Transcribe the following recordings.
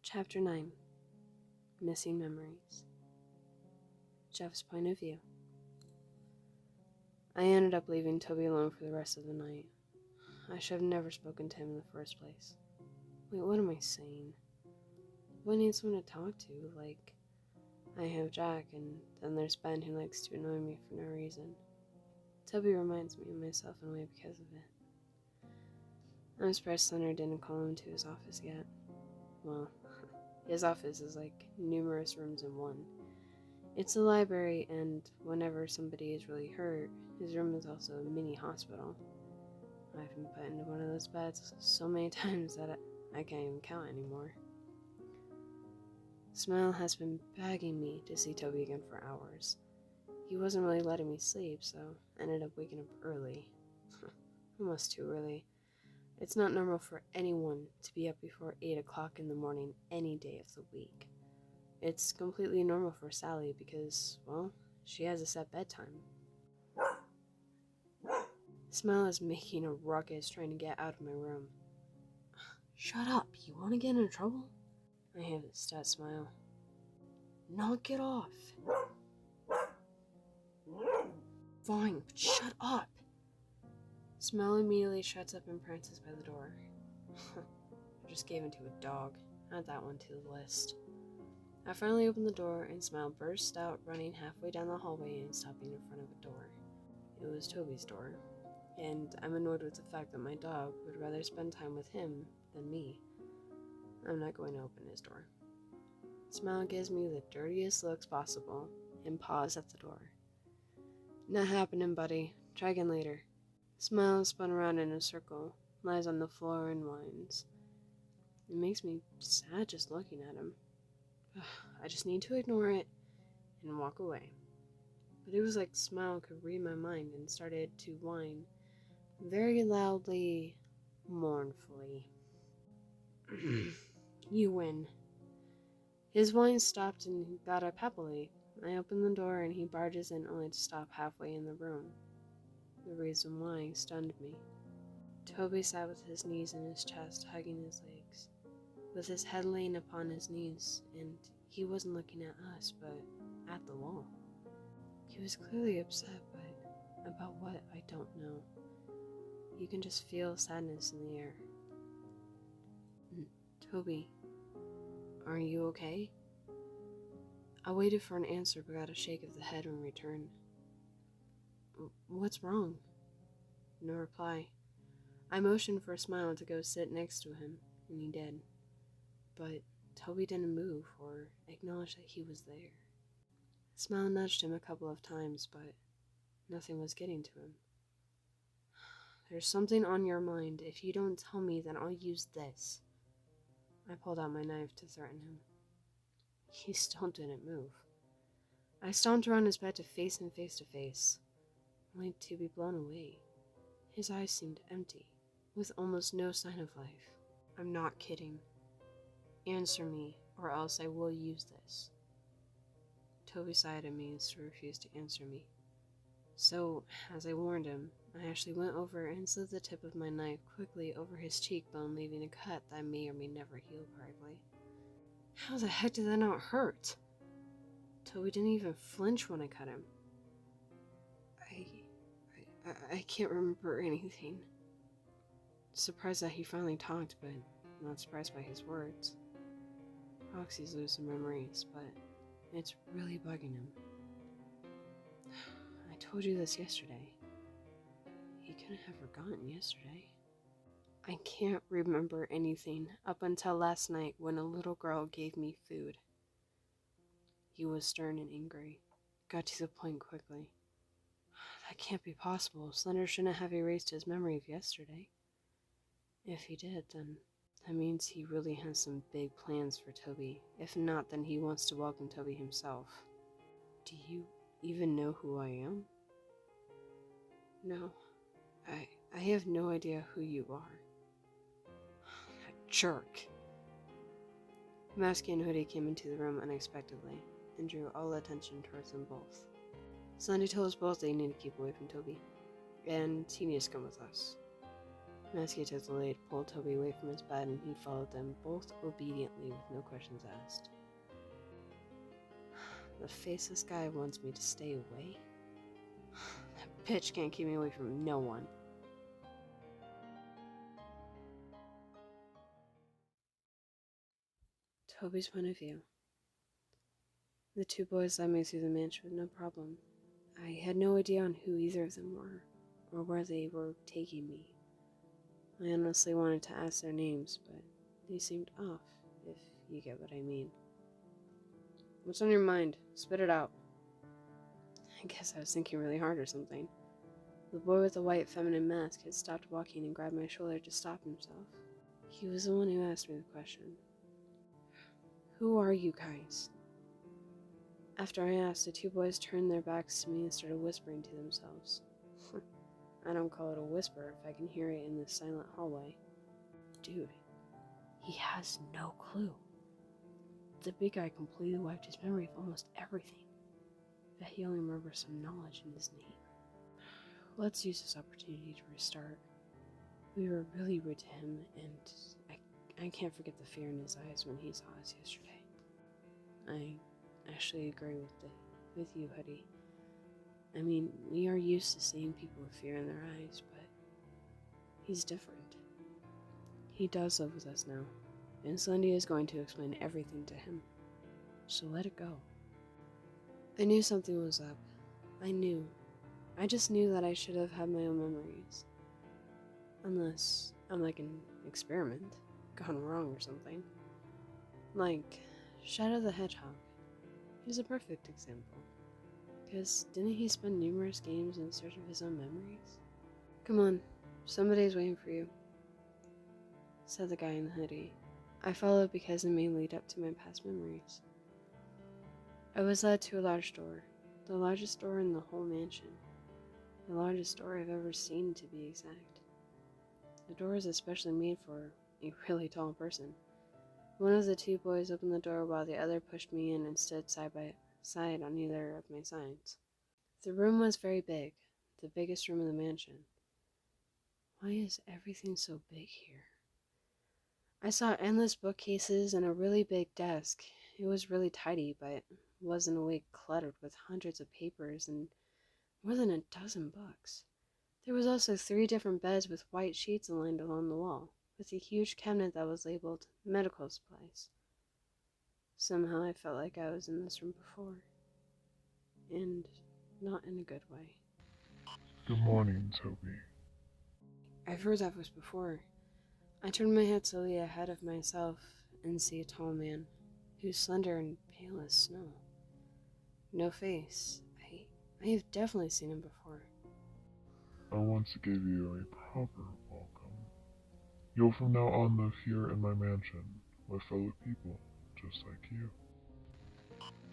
Chapter 9. Missing Memories. Jeff's point of view. I ended up leaving Toby alone for the rest of the night. I should have never spoken to him in the first place. Wait, what am I saying? I need someone to talk to, like, I have Jack, and then there's Ben who likes to annoy me for no reason. Toby reminds me of myself in a way because of it. I'm surprised Slender didn't call him to his office yet. Well, his office is like numerous rooms in one. It's a library, and whenever somebody is really hurt, his room is also a mini hospital. I've been put into one of those beds so many times that I can't even count anymore. Smile has been begging me to see Toby again for hours. He wasn't really letting me sleep, so I ended up waking up early. Almost too early. It's not normal for anyone to be up before 8 o'clock in the morning any day of the week. It's completely normal for Sally because, well, she has a set bedtime. Smile is making a ruckus trying to get out of my room. Shut up, you want to get in trouble? I have a stat Smile. Knock it off. Fine, but shut up. Smile immediately shuts up and prances by the door. I just gave in to a dog. Add that one to the list. I finally opened the door and Smile burst out, running halfway down the hallway and stopping in front of a door. It was Toby's door, and I'm annoyed with the fact that my dog would rather spend time with him than me. I'm not going to open his door. Smile gives me the dirtiest looks possible and paws at the door. Not happening, buddy. Try again later. Smile spun around in a circle, lies on the floor and whines. It makes me sad just looking at him. I just need to ignore it and walk away. But it was like Smile could read my mind and started to whine very loudly, mournfully. You win. His whine stopped and he got up happily. I opened the door and he barges in only to stop halfway in the room. The reason why stunned me. Toby sat with his knees in his chest, hugging his legs, with his head laying upon his knees, and he wasn't looking at us, but at the wall. He was clearly upset, but about what, I don't know. You can just feel sadness in the air. Toby, are you okay? I waited for an answer, but got a shake of the head in return. What's wrong? No reply. I motioned for Smile to go sit next to him, and he did. But Toby didn't move or acknowledge that he was there. Smile nudged him a couple of times, but nothing was getting to him. There's something on your mind. If you don't tell me, then I'll use this. I pulled out my knife to threaten him. He still didn't move. I stomped around his bed to face him face to face, only to be blown away. His eyes seemed empty, with almost no sign of life. I'm not kidding. Answer me, or else I will use this. Toby sighed at me and still refused to answer me. So, as I warned him, I actually went over and slid the tip of my knife quickly over his cheekbone, leaving a cut that may or may never heal correctly. How the heck did that not hurt? Toby didn't even flinch when I cut him. I can't remember anything. Surprised that he finally talked, but not surprised by his words. Roxy's losing memories, but it's really bugging him. I told you this yesterday. He couldn't have forgotten yesterday. I can't remember anything up until last night when a little girl gave me food. He was stern and angry. Got to the point quickly. That can't be possible. Slender shouldn't have erased his memory of yesterday. If he did, then that means he really has some big plans for Toby. If not, then he wants to welcome Toby himself. Do you even know who I am? No. I have no idea who you are. That jerk. Masky and Hoodie came into the room unexpectedly and drew all attention towards them both. Sunday told us both they need to keep away from Toby, and he needs to come with us. Masky took the lead, pulled Toby away from his bed, and he followed them, both obediently with no questions asked. The faceless guy wants me to stay away? That bitch can't keep me away from no one. Toby's point of view. The two boys led me through the mansion with no problem. I had no idea on who either of them were, or where they were taking me. I honestly wanted to ask their names, but they seemed off, if you get what I mean. What's on your mind? Spit it out. I guess I was thinking really hard or something. The boy with the white feminine mask had stopped walking and grabbed my shoulder to stop himself. He was the one who asked me the question. Who are you guys? After I asked, the two boys turned their backs to me and started whispering to themselves. I don't call it a whisper if I can hear it in this silent hallway. Dude, he has no clue. The big guy completely wiped his memory of almost everything. But he only remembers some knowledge in his name. Let's use this opportunity to restart. We were really rude to him, and I can't forget the fear in his eyes when he saw us yesterday. I actually agree with you, Hoodie. I mean, we are used to seeing people with fear in their eyes, but he's different. He does live with us now, and Slendy is going to explain everything to him. So let it go. I knew something was up. I just knew that I should have had my own memories. Unless I'm like an experiment, gone wrong or something. Like Shadow the Hedgehog. He's a perfect example. Because didn't he spend numerous games in search of his own memories? Come on, somebody's waiting for you, said the guy in the hoodie. I followed because it may lead up to my past memories. I was led to a large door, the largest door in the whole mansion. The largest door I've ever seen, to be exact. The door is especially made for a really tall person. One of the two boys opened the door while the other pushed me in and stood side by side on either of my sides. The room was very big, the biggest room in the mansion. Why is everything so big here? I saw endless bookcases and a really big desk. It was really tidy, but wasn't a way cluttered with hundreds of papers and more than a dozen books. There was also 3 different beds with white sheets aligned along the wall, with a huge cabinet that was labeled medical supplies. Somehow I felt like I was in this room before, and not in a good way. Good morning, Toby. I've heard that voice before. I turned my head slowly ahead of myself and see a tall man, who's slender and pale as snow. No face. I have definitely seen him before. I want to give you a proper welcome. You'll from now on live here in my mansion with fellow people just like you.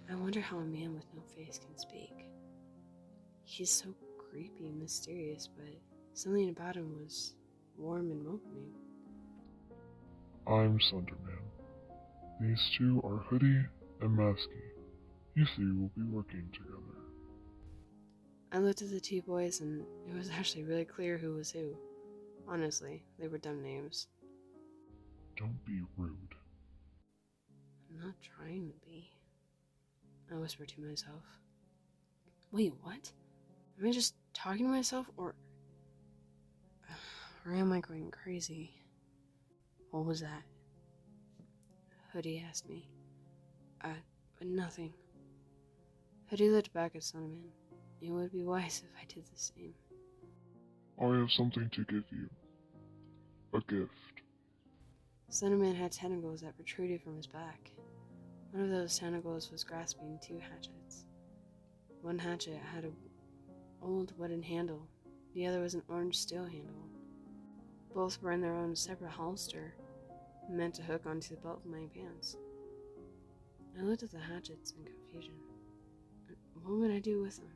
I wonder how a man with no face can speak. He's so creepy and mysterious, but something about him was warm and welcoming. I'm Slenderman. These two are Hoodie and Masky. You three will be working together. I looked at the 2 boys and it was actually really clear who was who. Honestly, they were dumb names. Don't be rude. I'm not trying to be, I whispered to myself. Wait, what? Am I just talking to myself, or am I going crazy? What was that? Hoodie asked me. Nothing. Hoodie looked back at Sonneman. It would be wise if I did the same. I have something to give you. A gift. Sonneman had tentacles that protruded from his back. One of those tentacles was grasping 2 hatchets. One hatchet had an old wooden handle. The other was an orange steel handle. Both were in their own separate holster, meant to hook onto the belt of my pants. I looked at the hatchets in confusion. What would I do with them?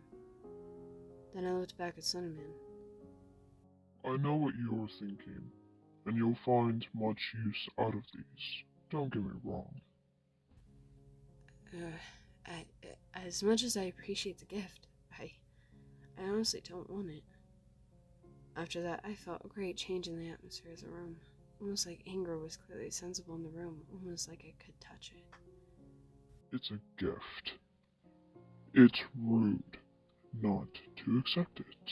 Then I looked back at Sonneman. I know what you are thinking, and you'll find much use out of these. Don't get me wrong. As much as I appreciate the gift, I honestly don't want it. After that, I felt a great change in the atmosphere of the room. Almost like anger was clearly sensible in the room, almost like I could touch it. It's a gift. It's rude not to accept it.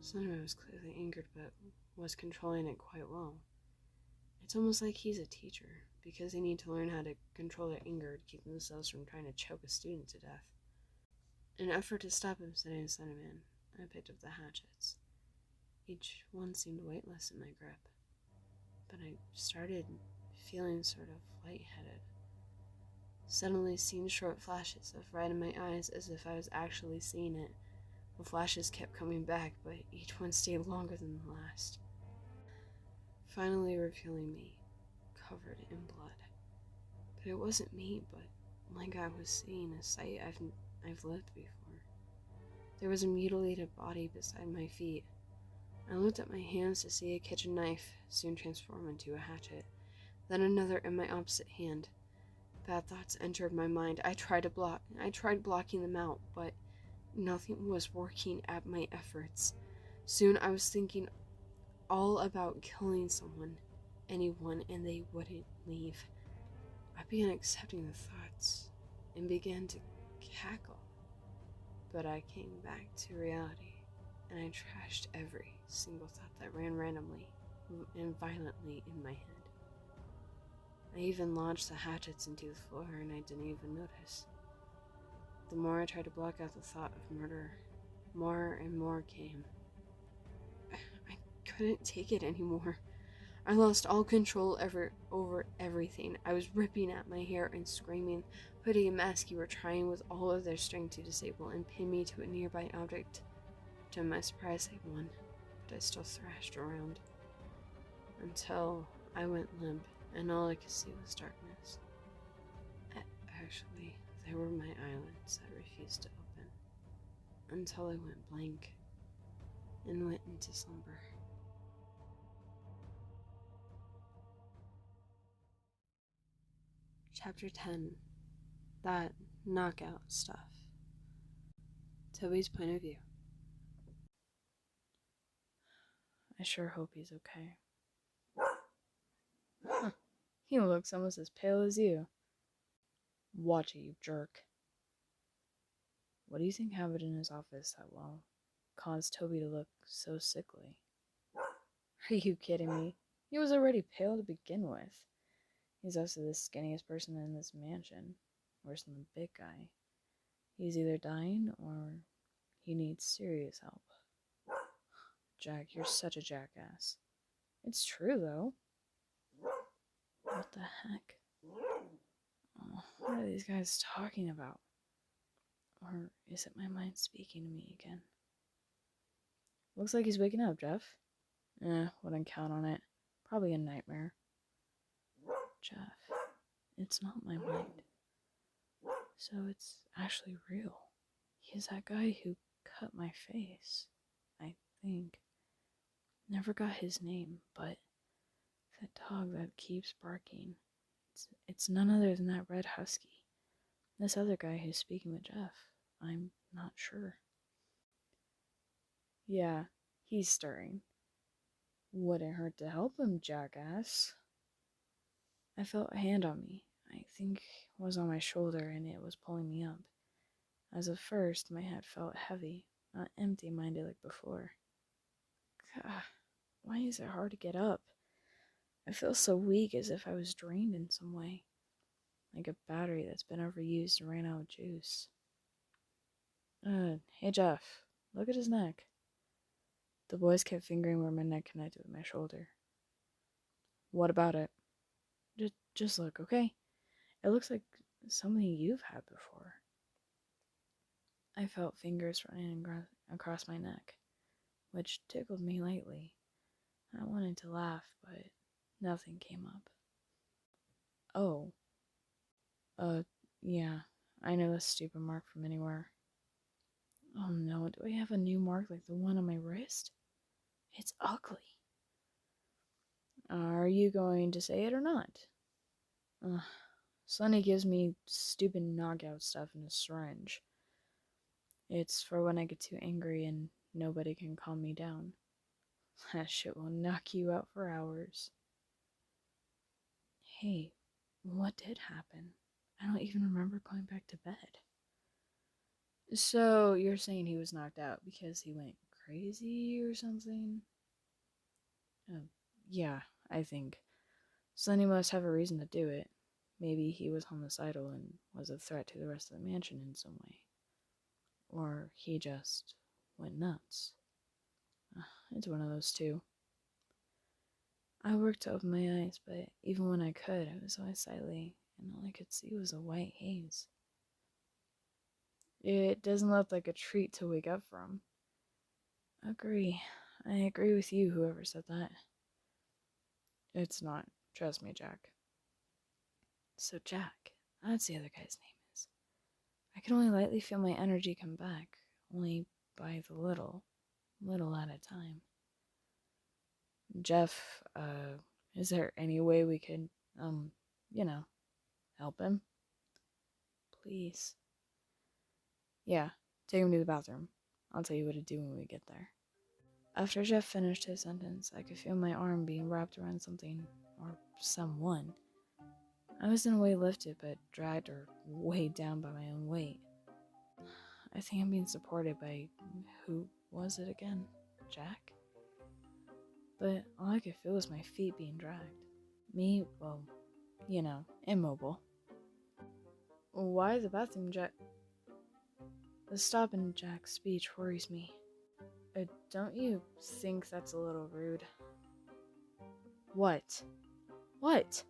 Sunray was clearly angered, but was controlling it quite well. It's almost like he's a teacher, because they need to learn how to control their anger to keep themselves from trying to choke a student to death. In an effort to stop him sitting in front of me, I picked up the hatchets. Each one seemed weightless in my grip, but I started feeling sort of lightheaded. Suddenly seeing short flashes of red in my eyes as if I was actually seeing it. The flashes kept coming back, but each one stayed longer than the last. Finally revealing me, covered in blood. But it wasn't me, but like I was seeing a sight I've lived before. There was a mutilated body beside my feet. I looked at my hands to see a kitchen knife soon transform into a hatchet, then another in my opposite hand. Bad thoughts entered my mind. I tried blocking them out, but nothing was working at my efforts. Soon I was thinking all about killing someone, anyone, and they wouldn't leave. I began accepting the thoughts and began to cackle. But I came back to reality, and I trashed every single thought that ran randomly and violently in my head. I even launched the hatchets into the floor, and I didn't even notice. The more I tried to block out the thought of murder, more and more came. I couldn't take it anymore. I lost all control over everything. I was ripping at my hair and screaming. Hoodie and Masky were trying with all of their strength to disable and pin me to a nearby object. To my surprise, they won, but I still thrashed around until I went limp, and all I could see was darkness. Actually, they were my eyelids that refused to open, until I went blank and went into slumber. Chapter 10. That knockout stuff. Toby's point of view. I sure hope he's okay. Huh. He looks almost as pale as you. Watch it, you jerk. What do you think happened in his office that caused Toby to look so sickly? Are you kidding me? He was already pale to begin with. He's also the skinniest person in this mansion. Worse than the big guy. He's either dying or he needs serious help. Jack, you're such a jackass. It's true, though. What the heck? Oh, what are these guys talking about? Or is it my mind speaking to me again? Looks like he's waking up, Jeff. Wouldn't count on it. Probably a nightmare. Jeff, it's not my mind. So it's actually real. He's that guy who cut my face, I think. Never got his name, but that dog that keeps barking. It's none other than that red husky. This other guy who's speaking with Jeff. I'm not sure. Yeah, he's stirring. Wouldn't hurt to help him, jackass. I felt a hand on me. I think it was on my shoulder and it was pulling me up. As of first, my head felt heavy, not empty-minded like before. God, why is it hard to get up? I feel so weak, as if I was drained in some way. Like a battery that's been overused and ran out of juice. Hey Jeff, look at his neck. The boys kept fingering where my neck connected with my shoulder. What about it? Just look, okay? It looks like something you've had before. I felt fingers running across my neck, which tickled me lightly. I wanted to laugh, but nothing came up. Oh. Yeah, I know this stupid mark from anywhere. Oh no, do I have a new mark like the one on my wrist? It's ugly. Are you going to say it or not? Sonny gives me stupid knockout stuff in a syringe. It's for when I get too angry and nobody can calm me down. That shit will knock you out for hours. Hey, what did happen? I don't even remember going back to bed. So, you're saying he was knocked out because he went crazy or something? Yeah, I think. Sonny must have a reason to do it. Maybe he was homicidal and was a threat to the rest of the mansion in some way. Or he just went nuts. It's one of those two. I worked to open my eyes, but even when I could, it was always slightly, and all I could see was a white haze. It doesn't look like a treat to wake up from. Agree. I agree with you, whoever said that. It's not. Trust me, Jack. So Jack, that's the other guy's name is. I can only lightly feel my energy come back, only by the little at a time. Jeff, is there any way we could, help him? Please. Yeah, take him to the bathroom. I'll tell you what to do when we get there. After Jeff finished his sentence, I could feel my arm being wrapped around something, or someone. I was in a way lifted, but dragged or weighed down by my own weight. I think I'm being supported by, who was it again? Jack? But all I could feel was my feet being dragged. Me, well, immobile. Why the bathroom, Jack? The stop in Jack's speech worries me. Don't you think that's a little rude? What? What?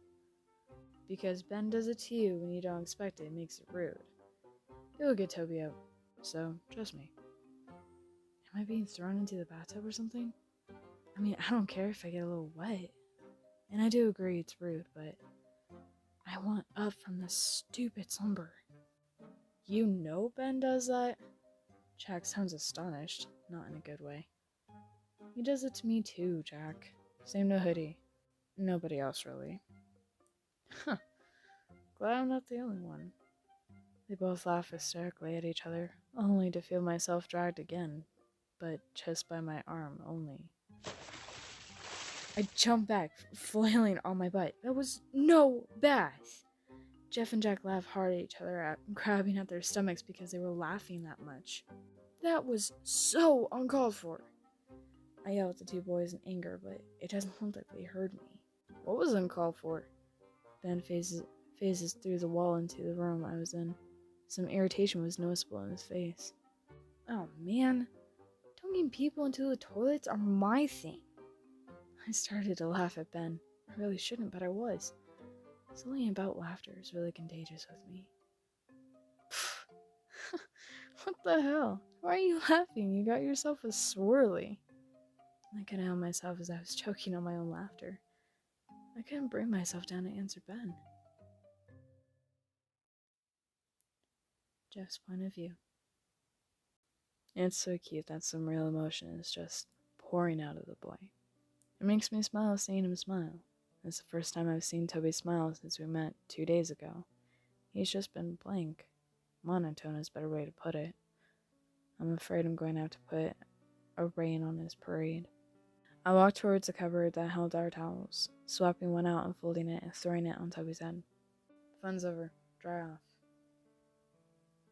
Because Ben does it to you when you don't expect it, makes it rude. It will get Toby out, so trust me. Am I being thrown into the bathtub or something? I mean, I don't care if I get a little wet. And I do agree it's rude, but I want up from this stupid slumber. You know Ben does that? Jack sounds astonished, not in a good way. He does it to me too, Jack. Same to Hoodie. Nobody else, really. Huh. Glad I'm not the only one. They both laugh hysterically at each other, only to feel myself dragged again, but just by my arm only. I jumped back, flailing on my butt. That was no bath! Jeff and Jack laughed hard at each other, grabbing at their stomachs because they were laughing that much. That was so uncalled for! I yelled at the two boys in anger, but it doesn't look like they heard me. What was uncalled for? Ben phases through the wall into the room I was in. Some irritation was noticeable in his face. Oh man, dunking people into the toilets are my thing. I started to laugh at Ben. I really shouldn't, but I was. Something about laughter is really contagious with me. What the hell? Why are you laughing? You got yourself a swirly. I couldn't help myself as I was choking on my own laughter. I couldn't bring myself down to answer Ben. Jeff's point of view. It's so cute that some real emotion is just pouring out of the boy. It makes me smile seeing him smile. It's the first time I've seen Toby smile since we met 2 days ago. He's just been blank. Monotone is a better way to put it. I'm afraid I'm going to have to put a rein on his parade. I walked towards the cupboard that held our towels, swapping one out, unfolding it, and throwing it on Toby's head. Fun's over. Dry off.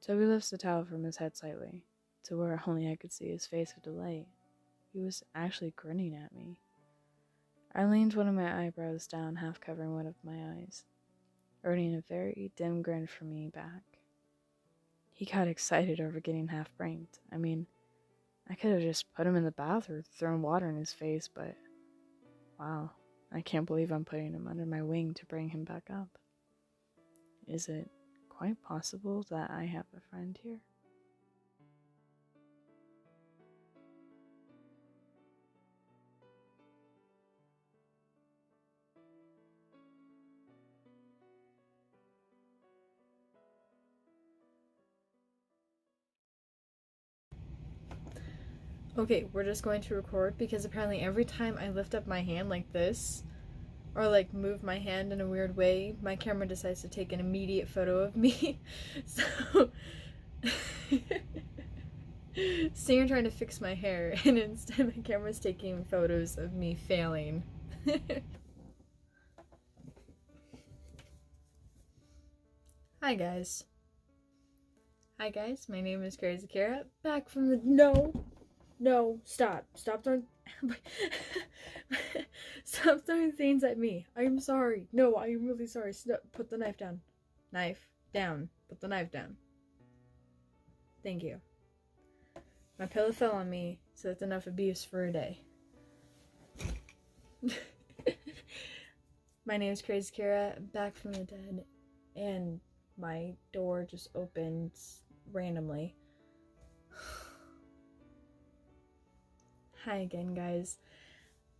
Toby lifts the towel from his head slightly, to where only I could see his face of delight. He was actually grinning at me. I leaned one of my eyebrows down, half covering one of my eyes, earning a very dim grin from me back. He got excited over getting half pranked. I mean, I could have just put him in the bath or thrown water in his face, but wow, I can't believe I'm putting him under my wing to bring him back up. Is it quite possible that I have a friend here? Okay, we're just going to record because apparently every time I lift up my hand like this, or like move my hand in a weird way, my camera decides to take an immediate photo of me. So Sitting trying to fix my hair, and instead my camera's taking photos of me failing. Hi guys. Hi guys, my name is Crazy Kara, back from the No, stop throwing stop throwing things at me. I'm sorry. No, I'm really sorry. Put the knife down. Knife down. Put the knife down. Thank you. My pillow fell on me, so that's enough abuse for a day. My name is Crazy Kara, back from the dead, and my door just opened randomly. Hi again, guys.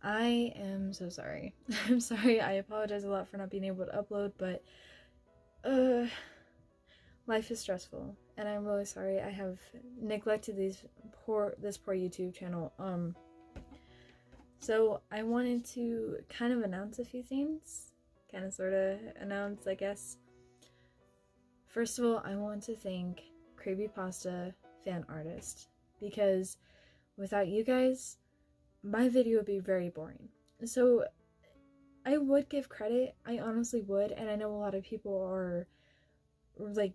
I am so sorry. I'm sorry. I apologize a lot for not being able to upload, but life is stressful, and I'm really sorry. I have neglected this poor YouTube channel. So I wanted to kind of announce a few things. Kind of sort of announce, I guess. First of all, I want to thank Creepypasta Fan Artist, because without you guys, my video would be very boring. So I would give credit, I honestly would, and I know a lot of people are like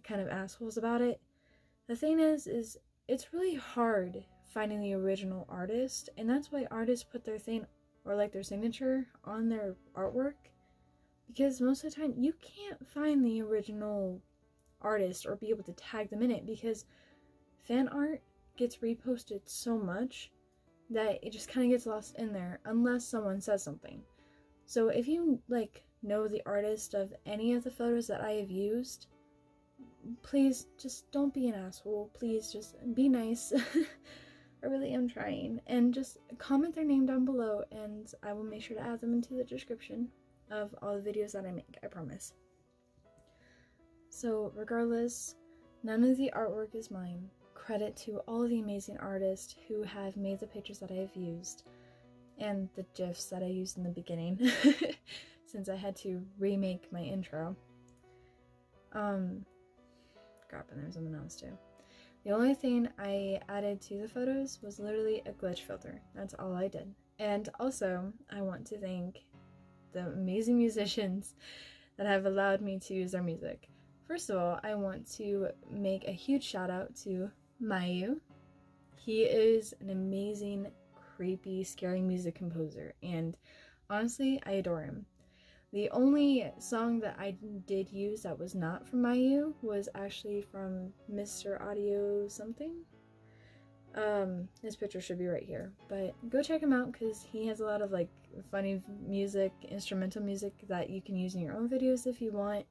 kind of assholes about it. The thing is it's really hard finding the original artist, and that's why artists put their thing or like their signature on their artwork, because most of the time you can't find the original artist or be able to tag them in it, because fan art gets reposted so much that it just kind of gets lost in there unless someone says something. So if you like know the artist of any of the photos that I have used, please just don't be an asshole. Please just be nice. I really am trying. And just comment their name down below, and I will make sure to add them into the description of all the videos that I make, I promise. So regardless, none of the artwork is mine. Credit to all of the amazing artists who have made the pictures that I have used, and the GIFs that I used in the beginning, since I had to remake my intro. Crap, and there's something else too. The only thing I added to the photos was literally a glitch filter. That's all I did. And also, I want to thank the amazing musicians that have allowed me to use their music. First of all, I want to make a huge shout out to Mayu. He is an amazing, creepy, scary music composer, and honestly, I adore him. The only song that I did use that was not from Mayu was actually from Mr. Audio something. His picture should be right here, but go check him out because he has a lot of like funny music, instrumental music that you can use in your own videos if you want.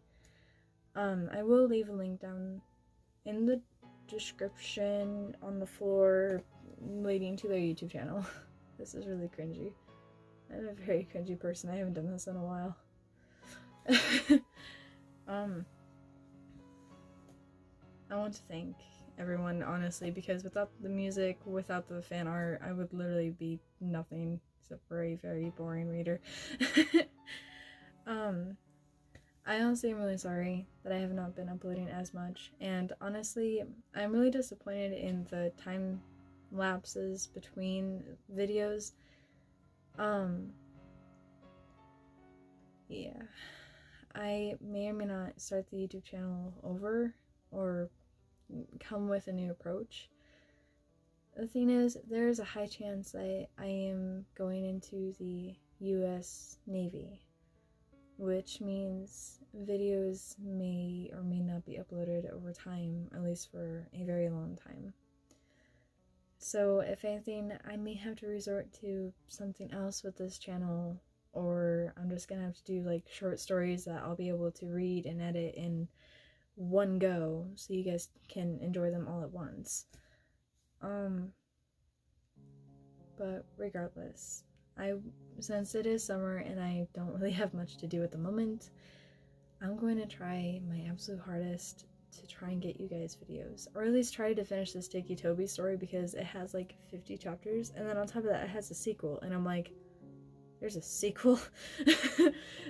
I will leave a link down in the description on the floor leading to their YouTube channel. This is really cringy. I'm a very cringy person. I haven't done this in a while. I want to thank everyone, honestly, because without the music, without the fan art, I would literally be nothing except for a very boring reader. I honestly am really sorry that I have not been uploading as much, and honestly, I'm really disappointed in the time lapses between videos. Yeah, I may or may not start the YouTube channel over or come with a new approach. The thing is, there is a high chance that I am going into the US Navy, which means videos may or may not be uploaded over time, at least for a very long time. So if anything, I may have to resort to something else with this channel, or I'm just gonna have to do like short stories that I'll be able to read and edit in one go so you guys can enjoy them all at once. But regardless, since it is summer and I don't really have much to do at the moment, I'm going to try my absolute hardest to try and get you guys videos, or at least try to finish this Ticci Toby story, because it has like 50 chapters, and then on top of that it has a sequel, and I'm like, there's a sequel?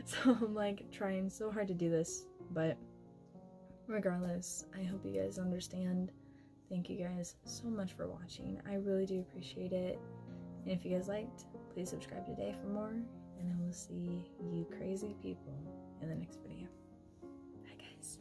So I'm like trying so hard to do this, but regardless, I hope you guys understand thank you guys so much for watching. I really do appreciate it. And if you guys liked, please subscribe today for more. And I will see you crazy people in the next video. Bye, guys.